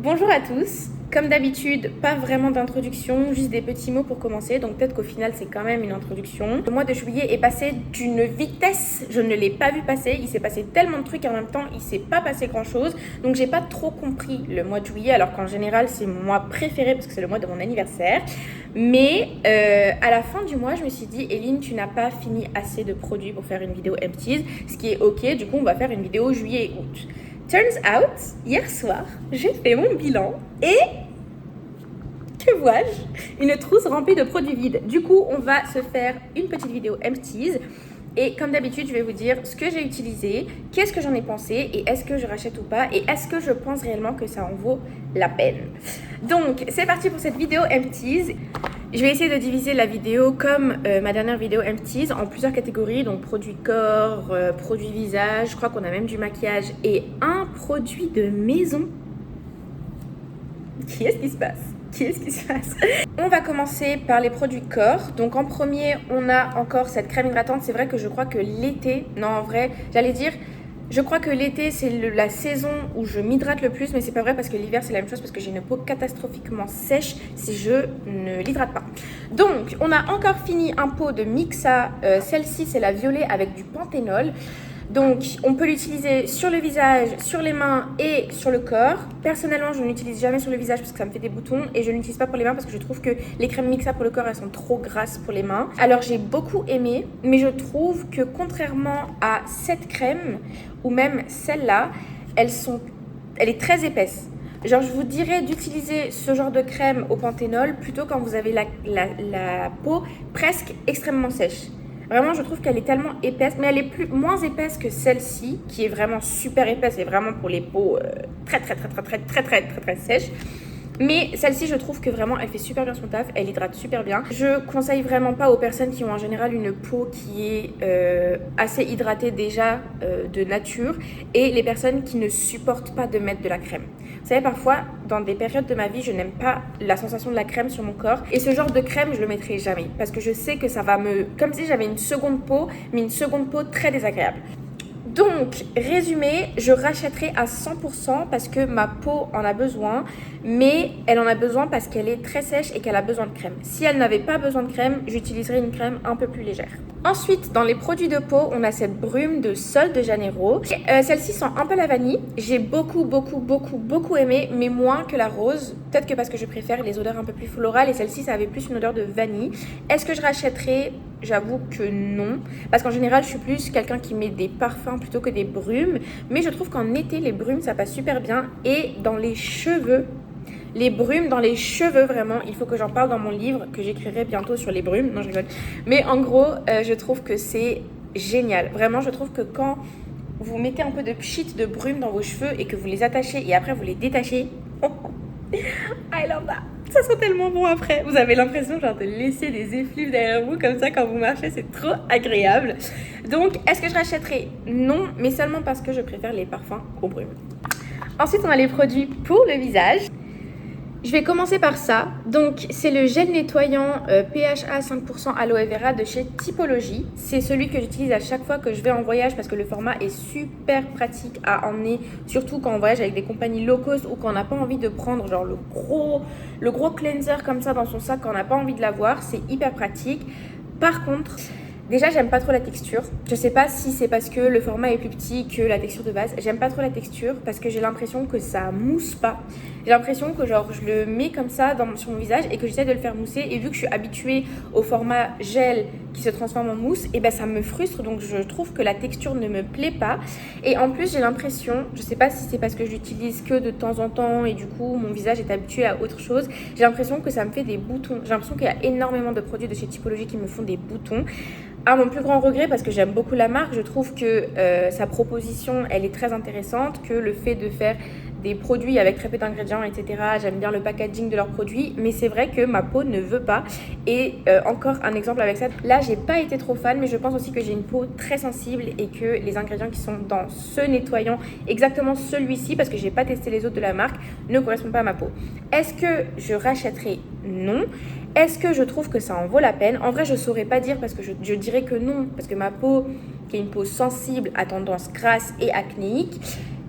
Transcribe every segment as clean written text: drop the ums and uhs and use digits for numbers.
Bonjour à tous, comme d'habitude, pas vraiment d'introduction, juste des petits mots pour commencer, donc peut-être qu'au final c'est quand même une introduction. Le mois de juillet est passé d'une vitesse, je ne l'ai pas vu passer, il s'est passé tellement de trucs et en même temps il s'est pas passé grand chose, donc j'ai pas trop compris le mois de juillet, alors qu'en général c'est mon mois préféré parce que c'est le mois de mon anniversaire. Mais à la fin du mois, je me suis dit, Eline, tu n'as pas fini assez de produits pour faire une vidéo empties, ce qui est ok, du coup on va faire une vidéo juillet et août. Turns out, hier soir, j'ai fait mon bilan et que vois-je? Une trousse remplie de produits vides. Du coup, on va se faire une petite vidéo empties. Et comme d'habitude, je vais vous dire ce que j'ai utilisé, qu'est-ce que j'en ai pensé et est-ce que je rachète ou pas et est-ce que je pense réellement que ça en vaut la peine. Donc, c'est parti pour cette vidéo empties. Je vais essayer de diviser la vidéo comme ma dernière vidéo empties en plusieurs catégories, donc produits corps, produits visage, je crois qu'on a même du maquillage et un produit de maison. Qu'est-ce qui se passe? Qu'est-ce qui se passe? On va commencer par les produits corps. Donc en premier, on a encore cette crème hydratante. C'est vrai que je crois que l'été, non en vrai, j'allais dire, je crois que l'été c'est la saison où je m'hydrate le plus, mais c'est pas vrai parce que l'hiver c'est la même chose parce que j'ai une peau catastrophiquement sèche si je ne l'hydrate pas. Donc on a encore fini un pot de Mixa. Celle-ci c'est la violet avec du panthénol. Donc, on peut l'utiliser sur le visage, sur les mains et sur le corps. Personnellement, je ne l'utilise jamais sur le visage parce que ça me fait des boutons et je ne l'utilise pas pour les mains parce que je trouve que les crèmes Mixa pour le corps, elles sont trop grasses pour les mains. Alors, j'ai beaucoup aimé, mais je trouve que contrairement à cette crème ou même celle-là, elle est très épaisse. Genre, je vous dirais d'utiliser ce genre de crème au panthénol plutôt quand vous avez la peau presque extrêmement sèche. Vraiment, je trouve qu'elle est tellement épaisse, mais elle est moins épaisse que celle-ci, qui est vraiment super épaisse et vraiment pour les peaux très sèches. Mais celle-ci, je trouve que vraiment, elle fait super bien son taf, elle hydrate super bien. Je conseille vraiment pas aux personnes qui ont en général une peau qui est assez hydratée déjà de nature et les personnes qui ne supportent pas de mettre de la crème. Vous savez, parfois, dans des périodes de ma vie, je n'aime pas la sensation de la crème sur mon corps et ce genre de crème, je le mettrai jamais parce que je sais que ça va comme si j'avais une seconde peau, mais une seconde peau très désagréable. Donc, résumé, je rachèterai à 100% parce que ma peau en a besoin, mais elle en a besoin parce qu'elle est très sèche et qu'elle a besoin de crème. Si elle n'avait pas besoin de crème, j'utiliserais une crème un peu plus légère. Ensuite, dans les produits de peau, on a cette brume de Sol de Janeiro. Celle-ci sent un peu la vanille. J'ai beaucoup aimé, mais moins que la rose. Peut-être que parce que je préfère les odeurs un peu plus florales et celle-ci, ça avait plus une odeur de vanille. Est-ce que je rachèterais? J'avoue que non, parce qu'en général, je suis plus quelqu'un qui met des parfums plutôt que des brumes. Mais je trouve qu'en été, les brumes, ça passe super bien. Et dans les cheveux, les brumes dans les cheveux, vraiment, il faut que j'en parle dans mon livre que j'écrirai bientôt sur les brumes. Non, je rigole. Mais en gros, je trouve que c'est génial. Vraiment, je trouve que quand vous mettez un peu de pchit de brume dans vos cheveux et que vous les attachez et après vous les détachez, I love that. Ça sent tellement bon après. Vous avez l'impression genre de laisser des effluves derrière vous comme ça quand vous marchez, c'est trop agréable. Donc, est-ce que je rachèterai? Non, mais seulement parce que je préfère les parfums aux brumes. Ensuite, on a les produits pour le visage. Je vais commencer par ça. Donc, c'est le gel nettoyant PHA 5% aloe vera de chez Typologie. C'est celui que j'utilise à chaque fois que je vais en voyage parce que le format est super pratique à emmener, surtout quand on voyage avec des compagnies low cost ou qu'on n'a pas envie de prendre genre le gros cleanser comme ça dans son sac quand on n'a pas envie de l'avoir. C'est hyper pratique. Par contre, déjà, j'aime pas trop la texture. Je sais pas si c'est parce que le format est plus petit que la texture de base. J'aime pas trop la texture parce que j'ai l'impression que ça mousse pas. J'ai l'impression que genre je le mets comme ça sur mon visage et que j'essaie de le faire mousser. Et vu que je suis habituée au format gel qui se transforme en mousse, et ben ça me frustre. Donc je trouve que la texture ne me plaît pas. Et en plus, j'ai l'impression, je sais pas si c'est parce que je l'utilise que de temps en temps et du coup mon visage est habitué à autre chose. J'ai l'impression que ça me fait des boutons. J'ai l'impression qu'il y a énormément de produits de chez Typologie qui me font des boutons. À mon plus grand regret, parce que j'aime beaucoup la marque, je trouve que sa proposition, elle est très intéressante, que le fait de faire des produits avec très peu d'ingrédients, etc. J'aime bien le packaging de leurs produits, mais c'est vrai que ma peau ne veut pas. Et encore un exemple avec ça, là j'ai pas été trop fan, mais je pense aussi que j'ai une peau très sensible et que les ingrédients qui sont dans ce nettoyant, exactement celui-ci, parce que j'ai pas testé les autres de la marque, ne correspondent pas à ma peau. Est-ce que je rachèterai? Non. Est-ce que je trouve que ça en vaut la peine? En vrai, je saurais pas dire parce que je dirais que non, parce que ma peau, qui est une peau sensible, à tendance grasse et acnéique,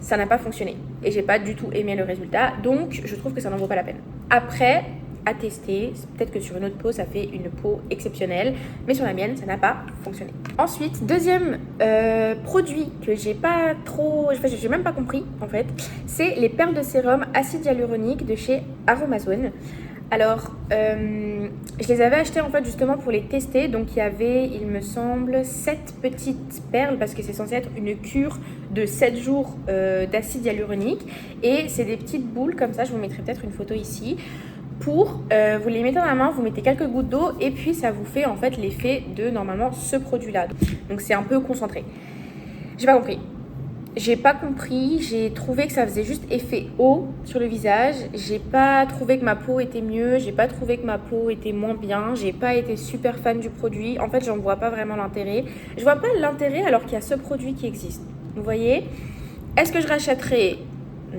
ça n'a pas fonctionné. Et j'ai pas du tout aimé le résultat, donc je trouve que ça n'en vaut pas la peine. Après, à tester, peut-être que sur une autre peau, ça fait une peau exceptionnelle, mais sur la mienne, ça n'a pas fonctionné. Ensuite, deuxième produit que j'ai pas trop, enfin, j'ai même pas compris en fait, c'est les perles de sérum acide hyaluronique de chez Aromazone. Alors, je les avais achetées en fait justement pour les tester. Donc, il y avait, il me semble, 7 petites perles parce que c'est censé être une cure de 7 jours d'acide hyaluronique. Et c'est des petites boules comme ça. Je vous mettrai peut-être une photo ici. Vous les mettez dans la main, vous mettez quelques gouttes d'eau et puis ça vous fait en fait l'effet de normalement ce produit-là. Donc, c'est un peu concentré. J'ai pas compris, j'ai trouvé que ça faisait juste effet eau sur le visage. J'ai pas trouvé que ma peau était mieux, j'ai pas trouvé que ma peau était moins bien, j'ai pas été super fan du produit. En fait, j'en vois pas vraiment l'intérêt. Je vois pas l'intérêt alors qu'il y a ce produit qui existe. Vous voyez? Est-ce que je rachèterai?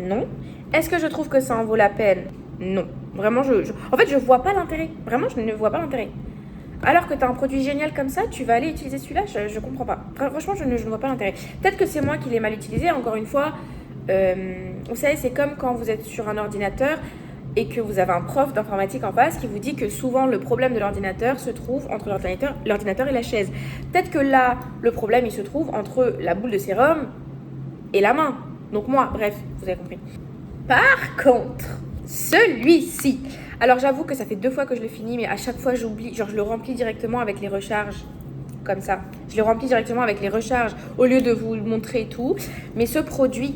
Non. Est-ce que je trouve que ça en vaut la peine? Non. Vraiment, en fait, je vois pas l'intérêt. Vraiment, je ne vois pas l'intérêt. Alors que tu as un produit génial comme ça, tu vas aller utiliser celui-là, je comprends pas. Franchement, je ne vois pas l'intérêt. Peut-être que c'est moi qui l'ai mal utilisé, encore une fois. Vous savez, c'est comme quand vous êtes sur un ordinateur et que vous avez un prof d'informatique en face qui vous dit que souvent le problème de l'ordinateur se trouve entre l'ordinateur et la chaise. Peut-être que là, le problème, il se trouve entre la boule de sérum et la main. Donc moi, bref, vous avez compris. Par contre, celui-ci... Alors j'avoue que ça fait 2 fois que je le finis, mais à chaque fois j'oublie, genre je le remplis directement avec les recharges, comme ça. Je le remplis directement avec les recharges au lieu de vous le montrer et tout. Mais ce produit,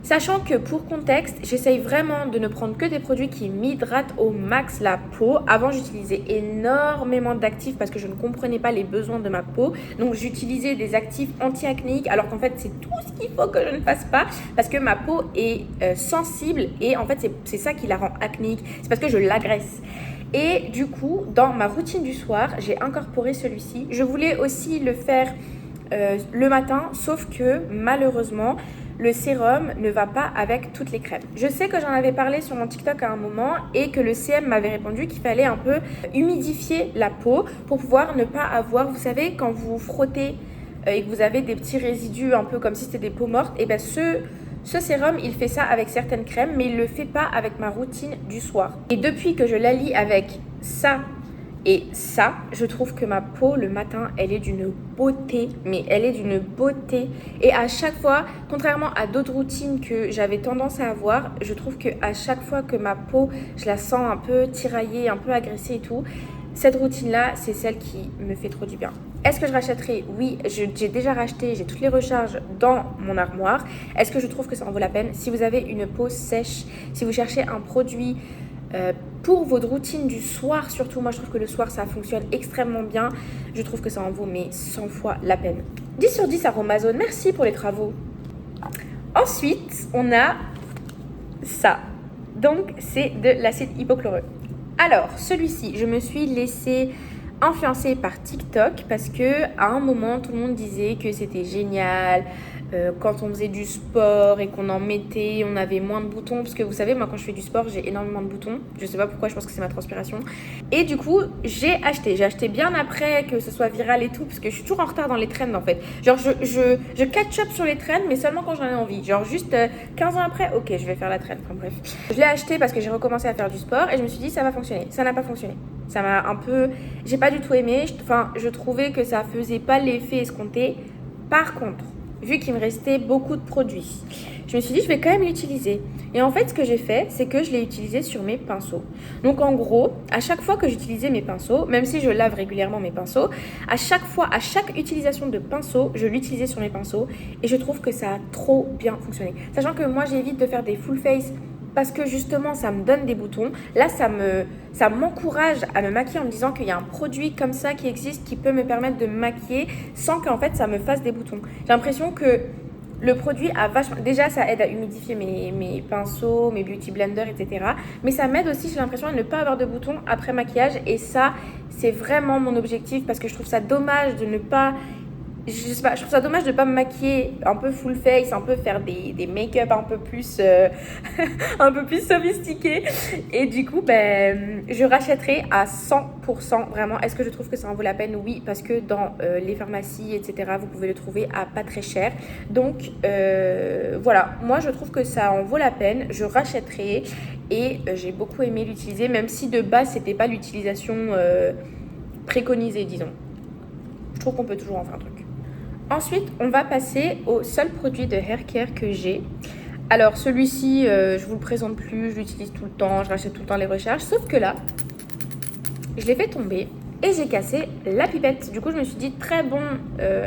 sachant que pour contexte, j'essaye vraiment de ne prendre que des produits qui m'hydratent au max la peau. Avant, j'utilisais énormément d'actifs parce que je ne comprenais pas les besoins de ma peau. Donc, j'utilisais des actifs anti-acnéiques alors qu'en fait, c'est tout ce qu'il faut que je ne fasse pas parce que ma peau est sensible et en fait, c'est ça qui la rend acnéique. C'est parce que je l'agresse. Et du coup, dans ma routine du soir, j'ai incorporé celui-ci. Je voulais aussi le faire le matin, sauf que malheureusement, le sérum ne va pas avec toutes les crèmes. Je sais que j'en avais parlé sur mon TikTok à un moment et que le CM m'avait répondu qu'il fallait un peu humidifier la peau pour pouvoir ne pas avoir, vous savez, quand vous frottez et que vous avez des petits résidus un peu comme si c'était des peaux mortes, et bien ce sérum, il fait ça avec certaines crèmes, mais il ne le fait pas avec ma routine du soir. Et depuis que je l'allie avec ça et ça, je trouve que ma peau le matin, elle est d'une beauté, mais elle est d'une beauté. Et à chaque fois, contrairement à d'autres routines que j'avais tendance à avoir, je trouve qu'à chaque fois que ma peau, je la sens un peu tiraillée, un peu agressée et tout, cette routine-là, c'est celle qui me fait trop du bien. Est-ce que je rachèterai? Oui, j'ai déjà racheté, j'ai toutes les recharges dans mon armoire. Est-ce que je trouve que ça en vaut la peine? Si vous avez une peau sèche, si vous cherchez un produit pour votre routine du soir, surtout, moi je trouve que le soir ça fonctionne extrêmement bien. Je trouve que ça en vaut mais 100 fois la peine. 10 sur 10 Aromazone, merci pour les travaux. Ensuite, on a ça. Donc, c'est de l'acide hypochloreux. Alors, celui-ci, je me suis laissée influencée par TikTok parce que à un moment, tout le monde disait que c'était génial. Quand on faisait du sport et qu'on en mettait, on avait moins de boutons. Parce que vous savez, moi quand je fais du sport, j'ai énormément de boutons. Je sais pas pourquoi, je pense que c'est ma transpiration. Et du coup, j'ai acheté bien après que ce soit viral et tout. Parce que je suis toujours en retard dans les trends en fait. Genre je catch up sur les trends, mais seulement quand j'en ai envie. Genre juste 15 ans après, ok, je vais faire la trend. Enfin bref. Je l'ai acheté parce que j'ai recommencé à faire du sport. Et je me suis dit, ça va fonctionner. Ça n'a pas fonctionné. Ça m'a un peu... J'ai pas du tout aimé. Je trouvais que ça faisait pas l'effet escompté. Par contre, vu qu'il me restait beaucoup de produits, je me suis dit je vais quand même l'utiliser. Et en fait ce que j'ai fait, c'est que je l'ai utilisé sur mes pinceaux. Donc en gros, à chaque fois que j'utilisais mes pinceaux, même si je lave régulièrement mes pinceaux, à chaque utilisation de pinceau, je l'utilisais sur mes pinceaux et je trouve que ça a trop bien fonctionné. Sachant que moi j'évite de faire des full face parce que justement ça me donne des boutons. Là ça m'encourage à me maquiller en me disant qu'il y a un produit comme ça qui existe qui peut me permettre de me maquiller sans qu'en fait ça me fasse des boutons. J'ai l'impression que le produit a vachement... Déjà ça aide à humidifier mes pinceaux, mes beauty blenders, etc. Mais ça m'aide aussi, j'ai l'impression, à ne pas avoir de boutons après maquillage. Et ça, c'est vraiment mon objectif parce que je trouve ça dommage de ne pas... je sais pas, je trouve ça dommage de pas me maquiller un peu full face, un peu faire des make-up un peu plus un peu plus sophistiqués. Et du coup, ben, je rachèterai à 100% vraiment. Est-ce que je trouve que ça en vaut la peine? Oui, parce que dans les pharmacies, etc., vous pouvez le trouver à pas très cher. Donc voilà, moi je trouve que ça en vaut la peine. Je rachèterai et j'ai beaucoup aimé l'utiliser, même si de base c'était pas l'utilisation préconisée, disons. Je trouve qu'on peut toujours en faire un truc. Ensuite, on va passer au seul produit de hair care que j'ai. Alors celui-ci, je vous le présente plus, je l'utilise tout le temps, je rachète tout le temps les recharges. Sauf que là, je l'ai fait tomber et j'ai cassé la pipette. Du coup, je me suis dit très bon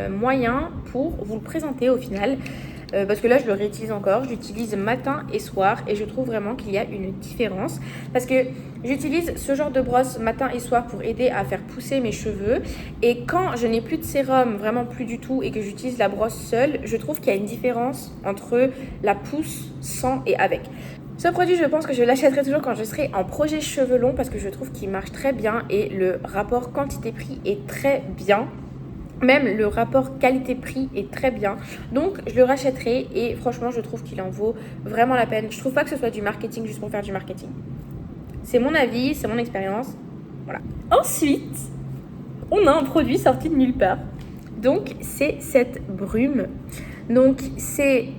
moyen pour vous le présenter au final. Parce que là, je le réutilise encore. Je l'utilise matin et soir et je trouve vraiment qu'il y a une différence. Parce que j'utilise ce genre de brosse matin et soir pour aider à faire pousser mes cheveux. Et quand je n'ai plus de sérum, vraiment plus du tout, et que j'utilise la brosse seule, je trouve qu'il y a une différence entre la pousse sans et avec. Ce produit, je pense que je l'achèterai toujours quand je serai en projet cheveux longs parce que je trouve qu'il marche très bien et le rapport quantité-prix est très bien. Même le rapport qualité-prix est très bien. Donc, je le rachèterai et franchement, je trouve qu'il en vaut vraiment la peine. Je trouve pas que ce soit du marketing juste pour faire du marketing. C'est mon avis, c'est mon expérience. Voilà. Ensuite, on a un produit sorti de nulle part. Donc, c'est cette brume. Donc, c'est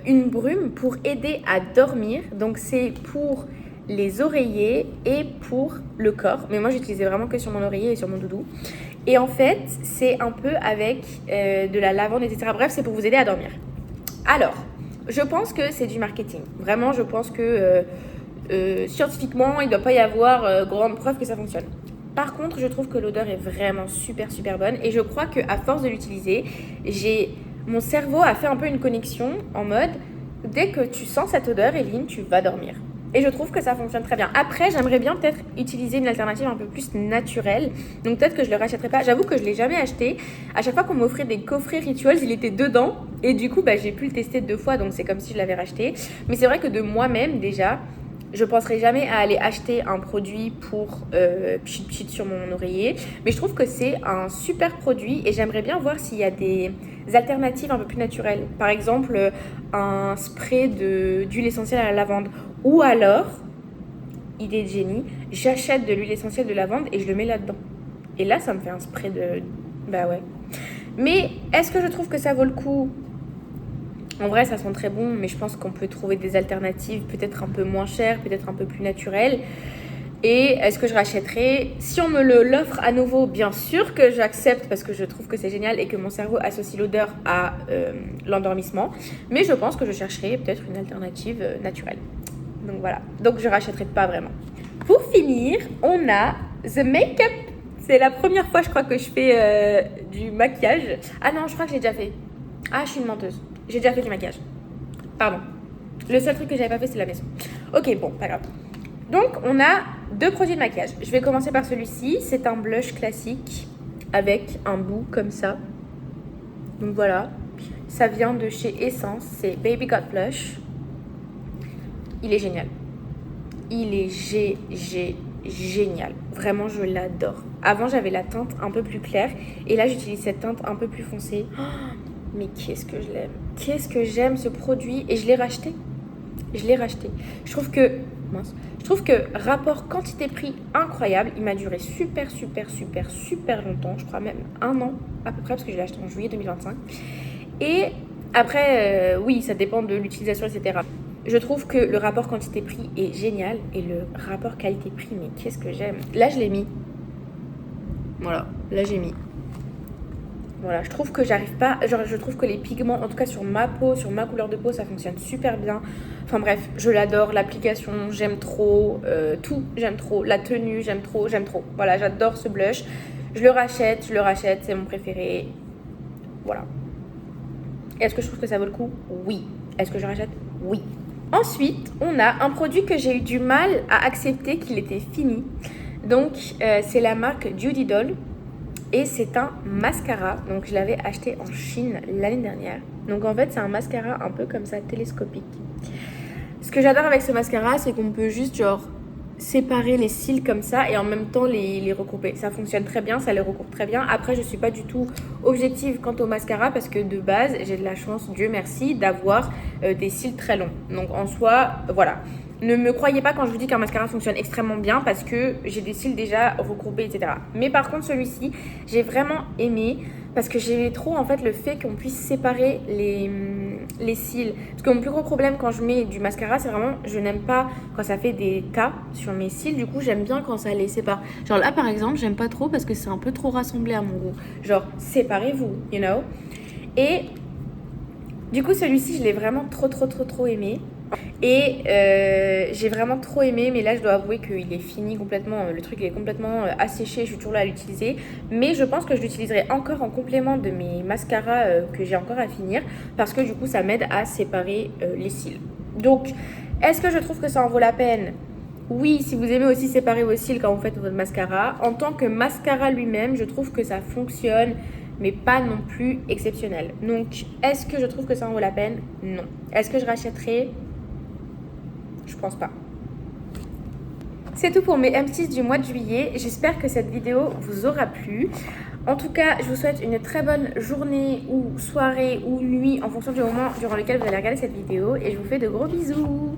une brume pour aider à dormir. Donc, c'est pour les oreillers et pour le corps. Mais moi, j'utilisais vraiment que sur mon oreiller et sur mon doudou. Et en fait, c'est un peu avec de la lavande, etc. Bref, c'est pour vous aider à dormir. Alors, je pense que c'est du marketing. Vraiment, je pense que scientifiquement, il ne doit pas y avoir grande preuve que ça fonctionne. Par contre, je trouve que l'odeur est vraiment super bonne. Et je crois qu'à force de l'utiliser, mon cerveau a fait un peu une connexion en mode, dès que tu sens cette odeur, Eline, tu vas dormir. Et je trouve que ça fonctionne très bien. Après, j'aimerais bien peut-être utiliser une alternative un peu plus naturelle. Donc peut-être que je ne le rachèterai pas. J'avoue que je ne l'ai jamais acheté. À chaque fois qu'on m'offrait des coffrets Rituals, il était dedans. Et du coup, j'ai pu le tester 2 fois. Donc c'est comme si je l'avais racheté. Mais c'est vrai que de moi-même, déjà, je ne penserai jamais à aller acheter un produit pour pchit sur mon oreiller. Mais je trouve que c'est un super produit. Et j'aimerais bien voir s'il y a des alternatives un peu plus naturelles. Par exemple, un spray d'huile essentielle à la lavande. Ou alors, idée de génie, j'achète de l'huile essentielle de lavande et je le mets là-dedans. Et là, ça me fait un spray de... Bah ouais. Mais est-ce que je trouve que ça vaut le coup? En vrai, ça sent très bon, mais je pense qu'on peut trouver des alternatives peut-être un peu moins chères, peut-être un peu plus naturelles. Et est-ce que je rachèterai? Si on me l'offre à nouveau, bien sûr que j'accepte parce que je trouve que c'est génial et que mon cerveau associe l'odeur à l'endormissement. Mais je pense que je chercherai peut-être une alternative naturelle. Donc voilà, donc je rachèterai pas vraiment. Pour finir, on a The Makeup. C'est la première fois, je crois, que je fais du maquillage. Ah non, je crois que j'ai déjà fait. Ah, je suis une menteuse. J'ai déjà fait du maquillage. Pardon. Le seul truc que j'avais pas fait, c'est la maison. Ok, bon, pas grave. Donc, on a 2 produits de maquillage. Je vais commencer par celui-ci. C'est un blush classique avec un bout comme ça. Donc voilà. Ça vient de chez Essence. C'est Baby Got Blush. Il est génial. Il est génial. Vraiment, je l'adore. Avant, j'avais la teinte un peu plus claire. Et là, j'utilise cette teinte un peu plus foncée. Oh, mais qu'est-ce que je l'aime. Qu'est-ce que j'aime ce produit. Et je l'ai racheté. Je trouve que rapport quantité-prix incroyable. Il m'a duré super longtemps. Je crois même 1 an à peu près. Parce que je l'ai acheté en juillet 2025. Et après, oui, ça dépend de l'utilisation, etc. Je trouve que le rapport quantité-prix est génial et le rapport qualité-prix, mais qu'est-ce que j'aime. Là, je l'ai mis. Voilà, là, j'ai mis. Voilà, je trouve que j'arrive pas... Genre, je trouve que les pigments, en tout cas sur ma peau, sur ma couleur de peau, ça fonctionne super bien. Enfin bref, je l'adore. L'application, j'aime trop. Tout, j'aime trop. La tenue, j'aime trop. Voilà, j'adore ce blush. Je le rachète, c'est mon préféré. Voilà. Est-ce que je trouve que ça vaut le coup? Oui. Est-ce que je rachète? Oui. Ensuite, on a un produit que j'ai eu du mal à accepter qu'il était fini. Donc, c'est la marque Judy Doll. Et c'est un mascara. Donc, je l'avais acheté en Chine l'année dernière. Donc, en fait, c'est un mascara un peu comme ça, télescopique. Ce que j'adore avec ce mascara, c'est qu'on peut juste, genre, séparer les cils comme ça et en même temps les regrouper. Ça fonctionne très bien, ça les regroupe très bien. Après, je suis pas du tout objective quant au mascara parce que de base, j'ai de la chance, Dieu merci, d'avoir des cils très longs. Donc en soi, voilà. Ne me croyez pas quand je vous dis qu'un mascara fonctionne extrêmement bien parce que j'ai des cils déjà regroupés, etc. Mais par contre, celui-ci, j'ai vraiment aimé parce que j'aimais trop en fait le fait qu'on puisse séparer les cils. Parce que mon plus gros problème quand je mets du mascara, c'est vraiment, je n'aime pas quand ça fait des tas sur mes cils. Du coup, j'aime bien quand ça les sépare. Genre là, par exemple, j'aime pas trop parce que c'est un peu trop rassemblé à mon goût. Genre, séparez-vous, you know. Et du coup, celui-ci, je l'ai vraiment trop aimé. Et j'ai vraiment trop aimé, mais là je dois avouer qu'il est fini complètement, le truc il est complètement asséché, je suis toujours là à l'utiliser. Mais je pense que je l'utiliserai encore en complément de mes mascaras que j'ai encore à finir, parce que du coup ça m'aide à séparer les cils. Donc, est-ce que je trouve que ça en vaut la peine ? Oui, si vous aimez aussi séparer vos cils quand vous faites votre mascara. En tant que mascara lui-même, je trouve que ça fonctionne, mais pas non plus exceptionnel. Donc, est-ce que je trouve que ça en vaut la peine ? Non. Est-ce que je rachèterai ? Je pense pas. C'est tout pour mes M6 du mois de juillet. J'espère que cette vidéo vous aura plu. En tout cas, je vous souhaite une très bonne journée ou soirée ou nuit en fonction du moment durant lequel vous allez regarder cette vidéo. Et je vous fais de gros bisous.